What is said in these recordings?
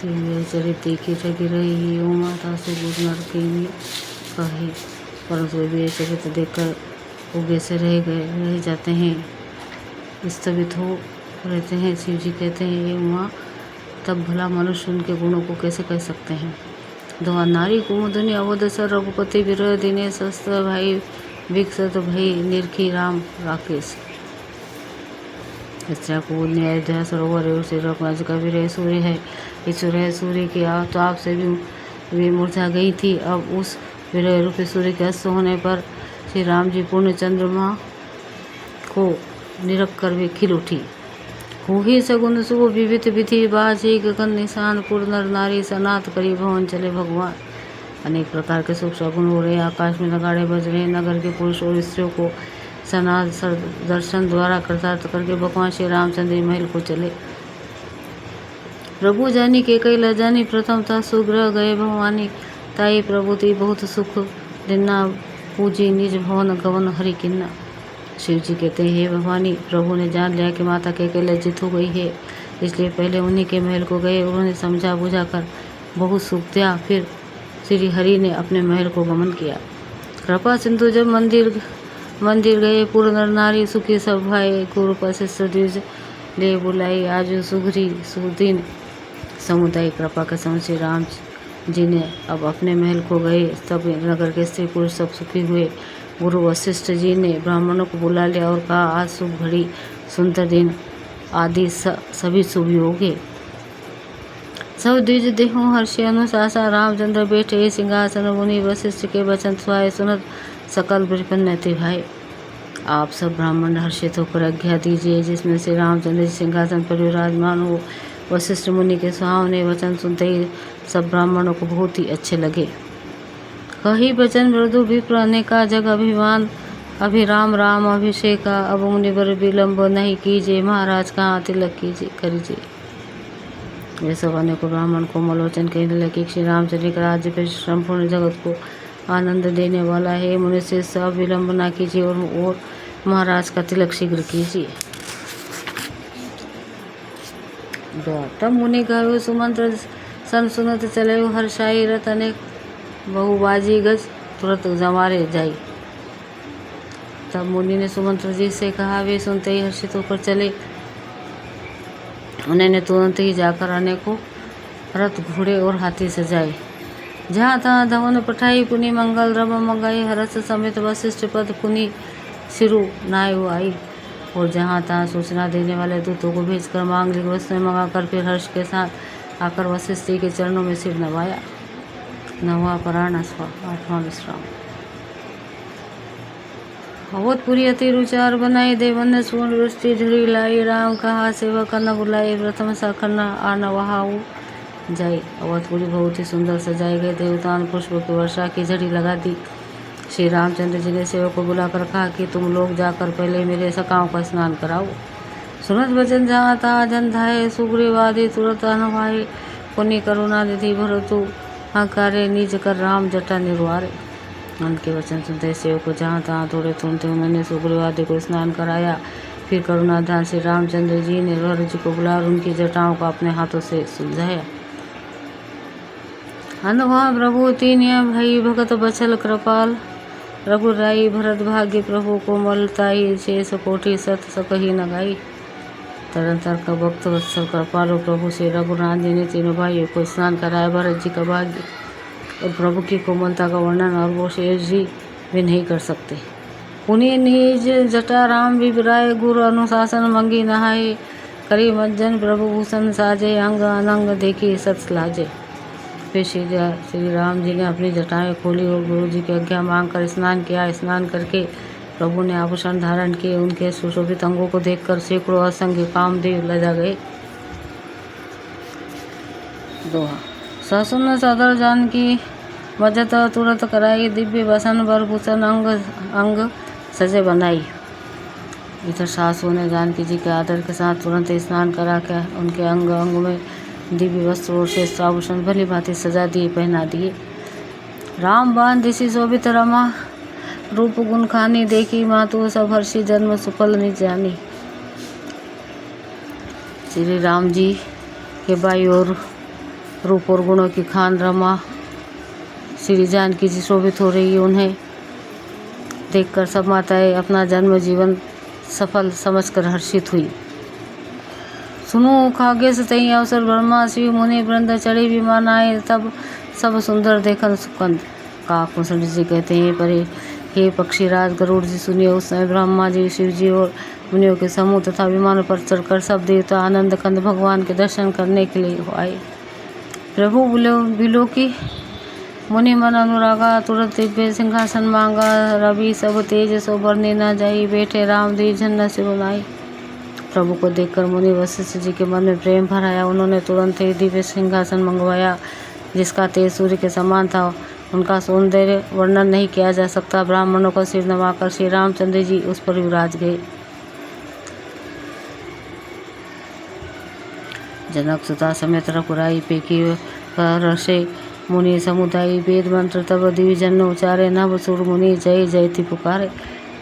चरित देखी ठगी रही ओ माता से गुरु नर के कहे, परंतु वे चरित देखकर उगे से रह जाते हैं, स्थगित हो रहते हैं। शिव जी कहते हैं, ये उमा तब भला मनुष्य उनके गुणों को कैसे कह सकते हैं। दोहा, नारी कुमुदनी अवध सर रघुपति विरह दिने शस्त्र भाई विकसत भई निरखी राम राकेश। इच्छा को अयोध्या सरोवर और श्री रघुनाथ का विरह सूर्य है। ईश्वर है सूर्य की तो आपसे भी मूर्छा गई थी। अब उस विरह रूपी सूर्य के अस्त होने पर श्री राम जी पूर्ण चंद्रमा को निरख कर वे खिल उठी। हुई सगुन शुभ विविध विधि बाजी गगन निशान पुर नर नारी सनात करी भवन चले भगवान। अनेक प्रकार के शुभ शगुन हो रहे, आकाश में नगाड़े बज रहे। नगर के पुरुष और स्त्रियों को सनाद दर्शन द्वारा कृतार्थ करके भगवान श्री रामचंद्र महल को चले। प्रभु जानी के कई लजानी प्रथम था सुग्रह गए भवानी। ताई प्रभु ती बहुत सुख दिन्ना पूजी निज भवन गवन हरि किन्ना। शिव जी कहते हैं, हे भवानी, प्रभु ने जान लिया कि माता के लज्जित हो गई है, इसलिए पहले उन्हीं के महल को गए। उन्होंने समझा बुझा कर बहुत सुख दिया। फिर श्री हरि ने अपने महल को गमन किया। कृपा सिंधु जब मंदिर गए, पूर्ण नर नारी सुखी सब भाई। गुरु वशिष्ठ द्विज ले बुलाई, आज सुघरी सुदीन समुदाय। कृपा के समय श्री राम जी ने अब अपने महल को गए। तब नगर के स्त्री पुरुष सब सुखी हुए। गुरु वशिष्ठ जी ने ब्राह्मणों को बुला लिया और कहा, आज शुभ घड़ी सुंदर दिन आदि सभी शुभ होंगे। सब द्विज देहों हर्षि अनुशासन, रामचंद्र बैठे सिंहासन। मुनि वशिष्ठ के वचन सुहाए, सुनत सकल विपन्न थे भाई। आप सब ब्राह्मण हर्षित होकर आज्ञा दीजिए, जिसमें श्री रामचंद्र सिंहासन पर विराजमान हो। वशिष्ठ मुनि के सुहावने वचन सुनते ही सब ब्राह्मणों को बहुत ही अच्छे लगे। कही वचन मृदु विप्र अनेका, जग अभिमान अभिराम राम अभिषेका। अब मुनिवर विलंब नहीं कीजिए, महाराज कहाँ तिलक करीजिए। ये सब अनेकों ब्राह्मण को मलोचन कहने लगे, श्री रामचंद्र का राज्य पर संपूर्ण जगत को आनंद देने वाला है। मुझसे सब विलंब न कीजिए और महाराज का तिलक शीघ्र कीजिए। तब मुनि गावे सुमंत्र सन सुनत चले, हर्षाई रत अनेक बहुबाजी गज तुरंत जमारे जाई। तब मुनि ने सुमंत्र जी से कहा, वे सुनते ही हर्षित होकर चले। उन्होंने तुरंत ही जाकर अनेकों रथ घोड़े और हाथी सजाए। जहाँ तहाँ धवन पठाई, पुनि मंगल रब मंगाई। हर्ष समेत वशिष्ठ पद पुनि सिरु नाय आई। और जहाँ तहाँ सूचना देने वाले दूतों को भेजकर मांगलिक वस्तुएं मंगाकर फिर हर्ष के साथ आकर वशिष्ठ जी के चरणों में सिर नवाया। नवा पराण स्वा 8वां विश्राम। अवधपुरी अति रुचार बनाई, देवन ने सुवर्ण वृष्टि झड़ी लाई। राम कहा सेवक न बुलाई, प्रथम सखन आन वहाऊ जाई। अवधपुरी बहुत ही सुंदर सजाए गए। देवताओं ने पुष्प की वर्षा की झड़ी लगा दी। श्री रामचंद्र जी ने सेवक को बुलाकर कहा कि तुम लोग जाकर पहले मेरे सखाओं का स्नान कराओ। सुनत वचन जहाँ तहाँ जन धाये, सुग्रीवादि तुरंत अनवाये। पुनि करुणा निधि भरतु आकारे, निज कर राम जटा निर्वारे। उनके वचन सुनते सेवक को जहाँ तहाँ दौड़े तुरंत उन्होंने सुग्रीवादि को स्नान कराया। फिर करुणाधान श्री रामचंद्र जी ने भरत जी को बुला उनकी जटाओं को अपने हाथों से सुलझाया। अनुभव प्रभु तीनिया भई, भगत बचल कृपाल। रघुराई भरत भाग्य, प्रभु को मलताई। शेष कोटि सत सकही न गाई। तरंतर का भक्त वत्सल कृपालु प्रभु से रघुनाथ जी ने तीनों भाइयों को स्नान कराया। भरत जी का भाग्य और प्रभु की कोमलता का वर्णन और वो शेष जी भी नहीं कर सकते। पुनि निज जटा राम विवराय, गुरु अनुशासन मंगी नहाए। करी मज्जन प्रभु भूषण साजे, अंग अनंग देखी सत लाजे। फिर श्री राम जी ने अपनी जटाएं खोली और गुरु जी की आज्ञा मांगकर स्नान किया। स्नान करके प्रभु ने आभूषण धारण किए। उनके सुशोभित अंगों को देखकर सैकड़ों असंख्य कामदेव लजा गए। दोहा, ससुन सदर जानकी मजत तुरंत कराई। दिव्य वसन वरभूषण अंग सजे बनाई। इधर सासुओं ने जानकी जी के आदर के साथ तुरंत स्नान करा के उनके अंग अंग में दिव्य वस्त्र और श्रेष्ठ आभूषण भली भांति सजा दिए, पहना दिए। राम बाण दिशि शोभित रमा, रूप गुण खानी। देखी मातु सब हर्षि, जन्म सुफल निज जानी। श्री राम जी के बाई और रूप और गुणों की खान रमा श्री जानकी जी शोभित हो रही है। उन्हें देखकर सब माताएं अपना जन्म जीवन सफल समझकर हर्षित हुई। सुनो खागेश तई अवसर ब्रह्मा शिव मुनि वृंद चढ़े विमान आए, तब सब सुंदर देखन सुकंद। काक मुसंड जी कहते हैं, पर हे पक्षीराज गरुड़ जी सुनिए, उस समय ब्रह्मा जी शिव जी और मुनियों के समूह तथा विमानों पर चढ़कर सब देवता आनंद कंद भगवान के दर्शन करने के लिए आए। प्रभु बिलो की मुनि मन अनुरागा, तुरंत दिव्य सिंहासन मांगा, रवि सब तेज सो बरने न जाई, बैठे राम दी झन्ना से बनाई। प्रभु को देखकर मुनि वशिष्ठ जी के मन में प्रेम भर आया। उन्होंने तुरंत ही दिव्य सिंहासन मंगवाया, जिसका तेज सूर्य के समान था। उनका सौंदर्य वर्णन नहीं किया जा सकता। ब्राह्मणों का सिर नवाकर श्री रामचंद्र जी उस पर विराज गए। जनक सुता समेत रघुराई पेकी रसे मुनि समुदाय, वेद मंत्र तब द्विजन उचारे, नभ सुर मुनि जय जयति पुकारे।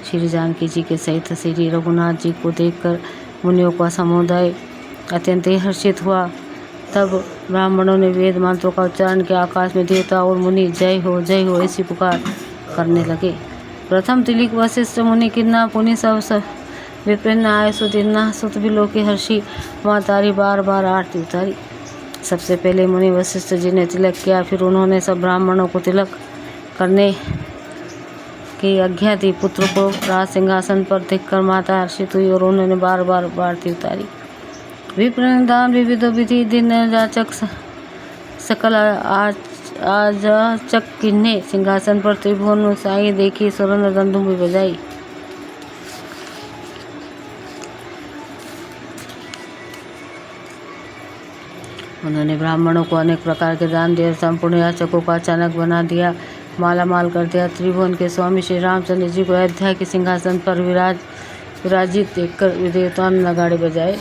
श्री जानकी जी के सहित श्री रघुनाथ जी को देखकर मुनियों का समुदाय अत्यंत हर्षित हुआ। तब ब्राह्मणों ने वेद मंत्रों का उच्चारण किया। आकाश में देवता और मुनि जय हो ऐसी पुकार करने लगे। प्रथम तिलिक वशिष्ठ मुनि किन्ना, पुनि सब विप्रन्न आय सुदिन्ना, सुत बिलो की हर्षि माँ तारी, बार बार आरती उतारी। सबसे पहले मुनि वशिष्ठ जी ने तिलक किया, फिर उन्होंने सब ब्राह्मणों को तिलक करने की आज्ञा दी। पुत्र को राज सिंहासन पर देखकर माता हर्षित हुई और उन्होंने बार बार आरती उतारी। विप्रदान विविध विधि दिन जाचक सकल आजाचक किन्ने, सिंहासन पर त्रिभुवन साई देखी, स्वर्ण दंदुम बजाई। उन्होंने ब्राह्मणों को अनेक प्रकार के दान दिए, संपूर्ण याचकों को अचानक बना दिया, माला माल कर दिया। त्रिभुवन के स्वामी श्री रामचंद्र जी को अयोध्या के सिंहासन पर विराजित देखकर देवताओं ने नगाड़े बजाए।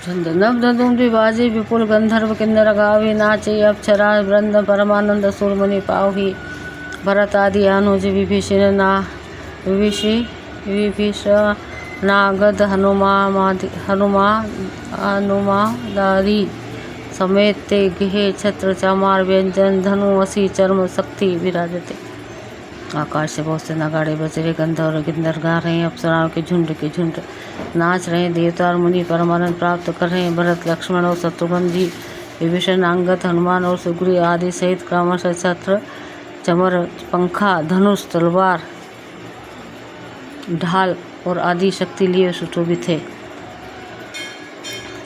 नव धूम बाजे, विपुल गंधर्व किन्नर गावे, नाचे अप्सरा वृंद, परमानंद सुर मुनि पावही। भरत आदि अनुज विभीषण नागद हनुमादारी समेत ते गृहे छत्र चामार व्यंजन, धनु असी चर्म शक्ति विराजते। आकाश से बहुत से नगाड़े बज रहे, गंधर्व किन्नर गा रहे हैं, अप्सराओं के झुंड नाच रहे हैं, देवता और मुनि परमानंद प्राप्त कर रहे हैं। भरत लक्ष्मण और शत्रुघ्न जी, विभीषण अंगद हनुमान और सुग्रीव आदि सहित क्रमशः छत्र चमर पंखा धनुष तलवार ढाल और आदि शक्ति लिए सुशोभित थे।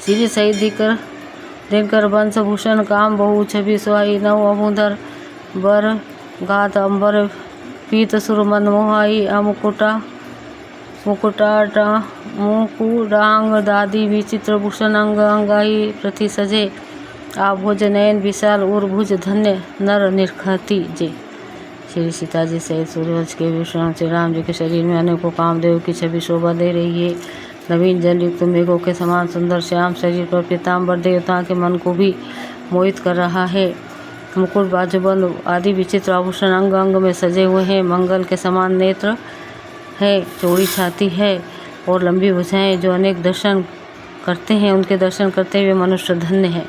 सिर सहित दिनकर वंश भूषण काम बहु छवि सुहाई, नव अमुधर बर गात अंबर पीत सुर मन मोहाई। मुकुडांग दादी विचित्र भूषण अंग अंगाई, प्रति सजे आभुज नयन विशाल उर भुज, धन्य नर निरखती जे। श्री सीता जी सहित सूर्यवंश के विष्णु श्री राम जी के शरीर में अनेकों कामदेव की छवि शोभा दे रही है। नवीन जल युक्त मेघों के समान सुंदर श्याम शरीर पर पीताम्बर देवता के मन को भी मोहित कर रहा है। मुकुट बाजूबंद आदि विचित्र आभूषण अंग अंग में सजे हुए हैं। मंगल के समान नेत्र है, चौड़ी छाती है और लंबी भुजाएं। जो अनेक दर्शन करते हैं, उनके दर्शन करते हुए मनुष्य धन्य है।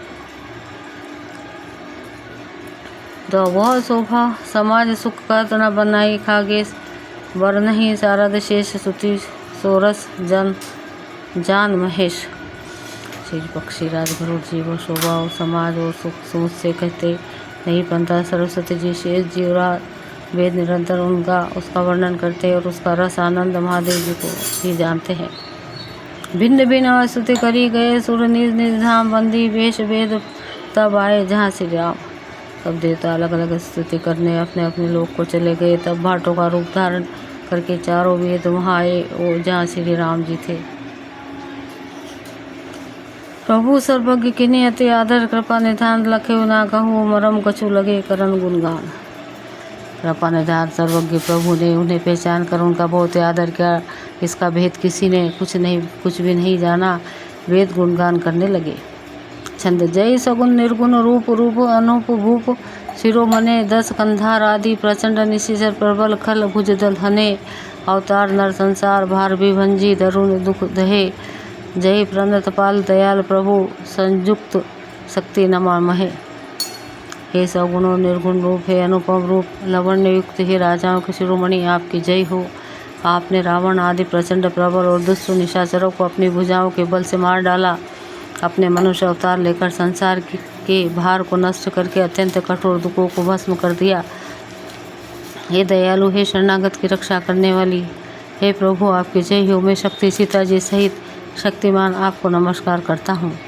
तो वह शोभा समाज सुख का तना बनाई, खागेश वर नहीं शारद शेष, सुति सोरस जान महेश। श्री पक्षीराज गरुड़ जी वो शोभा और समाज और सुख समझ से कहते नहीं बनता। सरस्वती जी शेष जी और वेद निरंतर उसका वर्णन करते और उसका रस आनंद महादेव जी को ही जानते हैं। भिन्न भिन्न स्तुति करी गए, सुर निज निज धाम बंदी, वेश वेद तब आए जहाँ श्री राम। सब देवता अलग अलग स्तुति करने अपने अपने लोक को चले गए। तब भाटों का रूप धारण करके चारों वेद वहाँ आए और जहाँ श्री राम जी थे। प्रभु सर्वज्ञ किन्हीं अति आदर, कृपा निधान लखे ना कहूँ, मरम कछु लगे करन गुणगान। कृपा निधान सर्वज्ञ प्रभु ने उन्हें पहचान कर उनका बहुत आदर किया। इसका भेद किसी ने कुछ भी नहीं जाना। वेद गुणगान करने लगे। छंद जय सगुन निर्गुण रूप रूप अनूप भूप, शिरोमणे 10 कंधार आदि, प्रचंड निशिचर प्रबल खल भुज दल हने, अवतार नर संसार भार विभंजी, दरुण दुख दहे। जय प्रणत पाल दयाल प्रभु संयुक्त शक्ति नमामहे। हे सगुण निर्गुण रूप, हे अनुपम रूप, लावण्य युक्त, हे राजाओं के शिरोमणि, आपकी जय हो। आपने रावण आदि प्रचंड प्रबल और दुष्ट निशाचरों को अपनी भुजाओं के बल से मार डाला। अपने मनुष्य अवतार लेकर संसार के भार को नष्ट करके अत्यंत कठोर दुखों को भस्म कर दिया। हे दयालु, हे शरणागत की रक्षा करने वाली, हे प्रभु आपकी जय हो। मैं शक्ति सीता जी सहित शक्तिमान आपको नमस्कार करता हूँ।